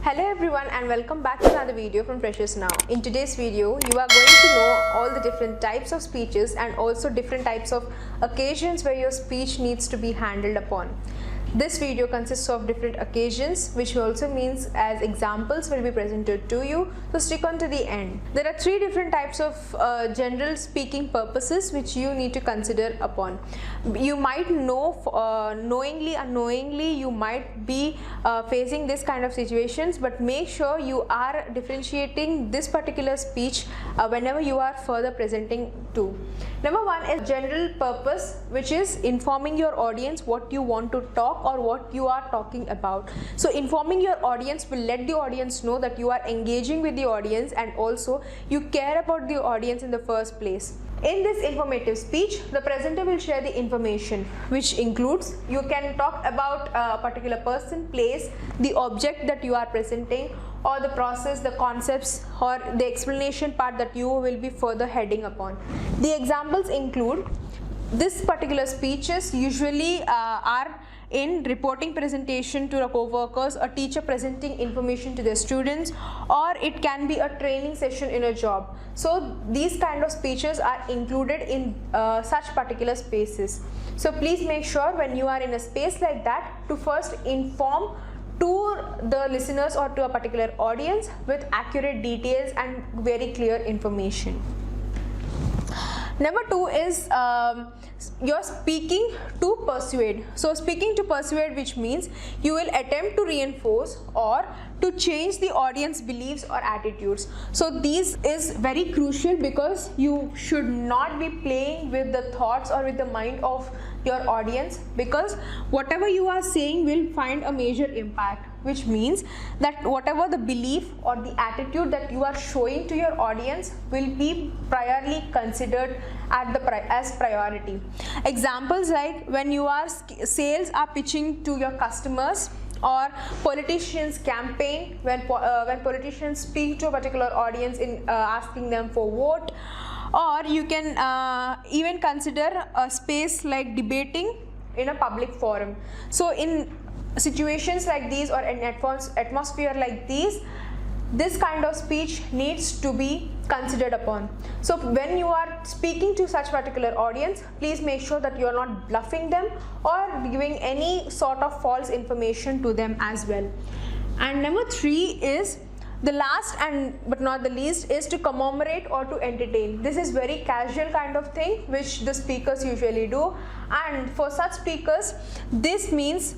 Hello everyone and welcome back to another video from Freshers Now. In today's video, you are going to know all the different types of speeches and also different types of occasions where your speech needs to be handled upon. This video consists of different occasions, which also means as examples will be presented to you, so stick on to the end. There are three different types of general speaking purposes which you need to consider upon. You might know knowingly, unknowingly, you might be facing this kind of situations, but make sure you are differentiating this particular speech whenever you are further presenting to. Number one is general purpose, which is informing your audience what you want to talk or what you are talking about. So informing your audience will let the audience know that you are engaging with the audience and also you care about the audience in the first place. In this informative speech, the presenter will share the information, which includes you can talk about a particular person, place, the object that you are presenting, or the process, the concepts, or the explanation part that you will be further heading upon. The examples include this particular speeches usually are in reporting presentation to the co-workers, a teacher presenting information to their students, or it can be a training session in a job. So these kind of speeches are included in such particular spaces. So please make sure when you are in a space like that to first inform to the listeners or to a particular audience with accurate details and very clear information. Number two is you're speaking to persuade. So speaking to persuade, which means you will attempt to reinforce or to change the audience beliefs or attitudes. So this is very crucial because you should not be playing with the thoughts or with the mind of your audience, because whatever you are saying will find a major impact, which means that whatever the belief or the attitude that you are showing to your audience will be priorly considered at as priority. Examples like when you are sales are pitching to your customers, or politicians campaign when politicians speak to a particular audience in asking them for vote, or you can even consider a space like debating in a public forum. So in situations like these or an atmosphere like these, this kind of speech needs to be considered upon. So when you are speaking to such particular audience, please make sure that you are not bluffing them or giving any sort of false information to them as well. And number three is the last and but not the least is to commemorate or to entertain. This is very casual kind of thing which the speakers usually do, and for such speakers this means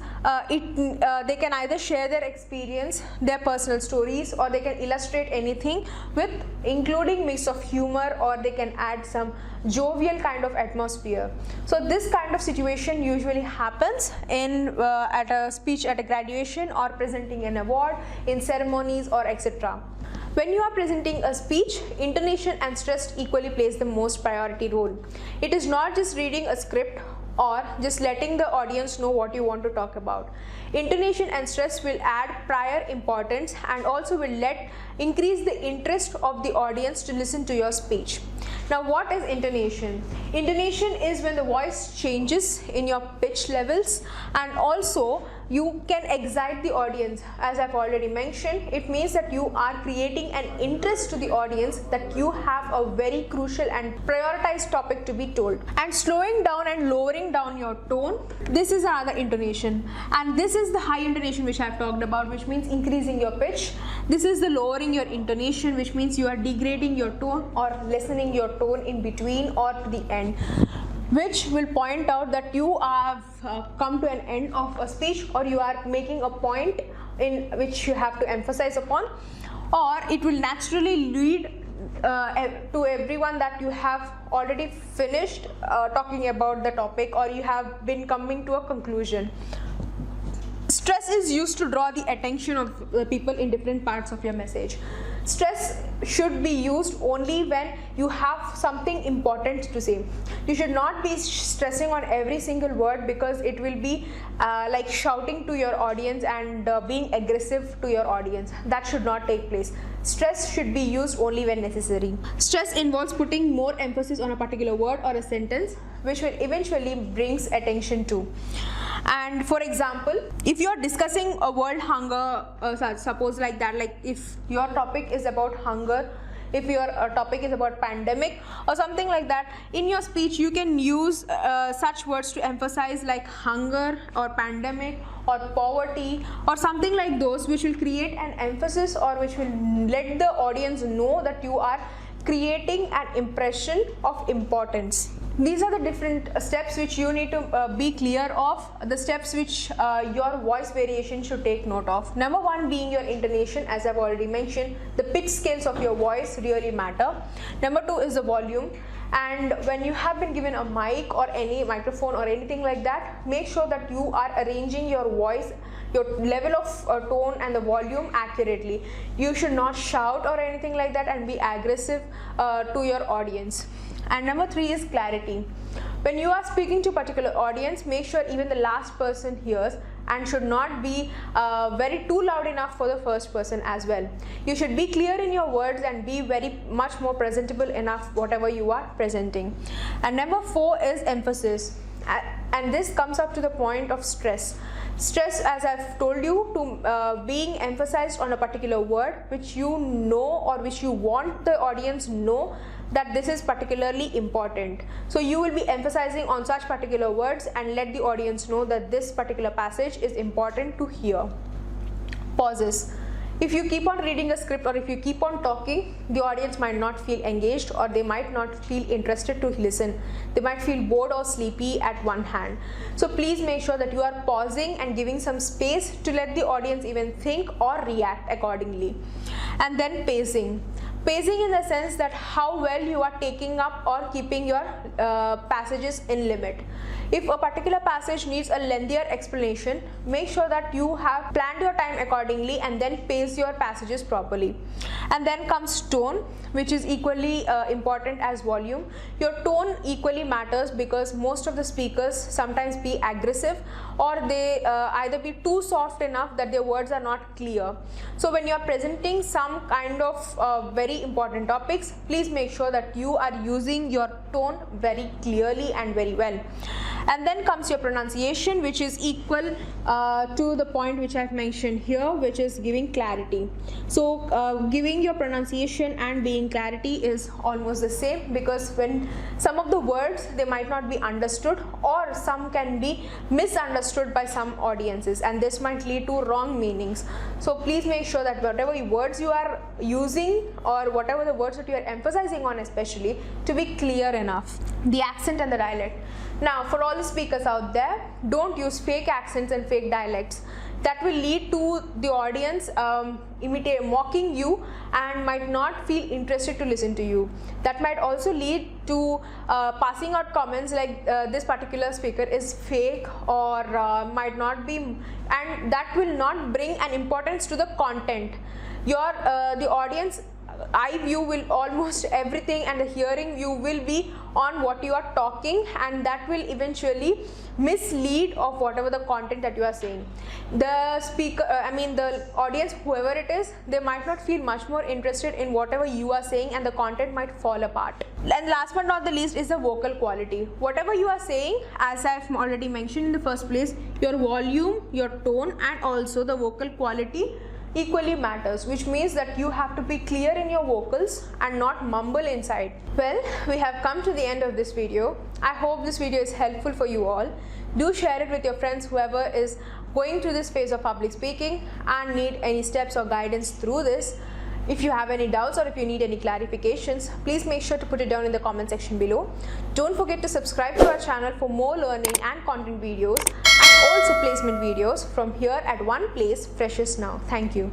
they can either share their experience, their personal stories, or they can illustrate anything with including mix of humor, or they can add some jovial kind of atmosphere. So this kind of situation usually happens in at a speech at a graduation or presenting an award, in ceremonies or etc. When you are presenting a speech, intonation and stress equally plays the most priority role. It is not just reading a script or just letting the audience know what you want to talk about. Intonation and stress will add prior importance and also will increase the interest of the audience to listen to your speech. Now what is intonation? Intonation is when the voice changes in your pitch levels, and also you can excite the audience. As I've already mentioned, it means that you are creating an interest to the audience that you have a very crucial and prioritized topic to be told. And slowing down and lowering down your tone, this is another intonation. And this is the high intonation which I've talked about, which means increasing your pitch. This is the lowering your intonation, which means you are degrading your tone or lessening your tone in between or to the end, which will point out that you have come to an end of a speech, or you are making a point in which you have to emphasize upon, or it will naturally lead to everyone that you have already finished talking about the topic, or you have been coming to a conclusion. Stress is used to draw the attention of the people in different parts of your message. Stress should be used only when you have something important to say. You should not be stressing on every single word, because it will be like shouting to your audience and being aggressive to your audience. That should not take place. Stress should be used only when necessary. Stress involves putting more emphasis on a particular word or a sentence, which will eventually brings attention to. And for example, if you are discussing a world hunger, suppose like that, like if your topic is about hunger, if your topic is about pandemic or something like that, in your speech you can use such words to emphasize like hunger or pandemic or poverty or something like those, which will create an emphasis or which will let the audience know that you are creating an impression of importance. These are the different steps which you need to be clear of, the steps which your voice variation should take note of. Number one being your intonation, as I've already mentioned. The pitch scales of your voice really matter. Number two is the volume. And when you have been given a mic or any microphone or anything like that, make sure that you are arranging your voice, your level of tone and the volume accurately. You should not shout or anything like that and be aggressive to your audience. And number three is clarity. When you are speaking to a particular audience, make sure even the last person hears and should not be very too loud enough for the first person as well. You should be clear in your words and be very much more presentable enough whatever you are presenting. And number four is emphasis. And this comes up to the point of stress. Stress, as I've told you, to being emphasized on a particular word which you know or which you want the audience know that this is particularly important. So you will be emphasizing on such particular words and let the audience know that this particular passage is important to hear. Pauses. If you keep on reading a script or if you keep on talking, the audience might not feel engaged or they might not feel interested to listen. They might feel bored or sleepy at one hand. So please make sure that you are pausing and giving some space to let the audience even think or react accordingly. And then pacing. Pacing in the sense that how well you are taking up or keeping your passages in limit. If a particular passage needs a lengthier explanation, make sure that you have planned your time accordingly and then pace your passages properly. And then comes tone, which is equally important as volume. Your tone equally matters because most of the speakers sometimes be aggressive or they either be too soft enough that their words are not clear. So when you are presenting some kind of very important topics, please make sure that you are using your tone very clearly and very well. And then comes your pronunciation, which is equal to the point which I've mentioned here, which is giving clarity. So giving your pronunciation and being clarity is almost the same, because when some of the words they might not be understood or some can be misunderstood by some audiences, and this might lead to wrong meanings. So please make sure that whatever words you are using or whatever the words that you are emphasizing on especially to be clear enough. The accent and the dialect. Now for all the speakers out there, don't use fake accents and fake dialects. That will lead to the audience mocking you and might not feel interested to listen to you. That might also lead to passing out comments like this particular speaker is fake or might not be, and that will not bring an importance to the content. The audience eye view will almost everything, and the hearing view will be on what you are talking, and that will eventually mislead of whatever the content that you are saying. The speaker, the audience, whoever it is, they might not feel much more interested in whatever you are saying, and the content might fall apart. And last but not the least is the vocal quality. Whatever you are saying, as I've already mentioned in the first place, your volume, your tone, and also the vocal quality equally matters, which means that you have to be clear in your vocals and not mumble inside. Well, we have come to the end of this video. I hope this video is helpful for you all. Do share it with your friends, whoever is going through this phase of public speaking and need any steps or guidance through this. If you have any doubts or if you need any clarifications, please make sure to put it down in the comment section below. Don't forget to subscribe to our channel for more learning and content videos, and also placement videos from here at one place, Freshers Now. Thank you.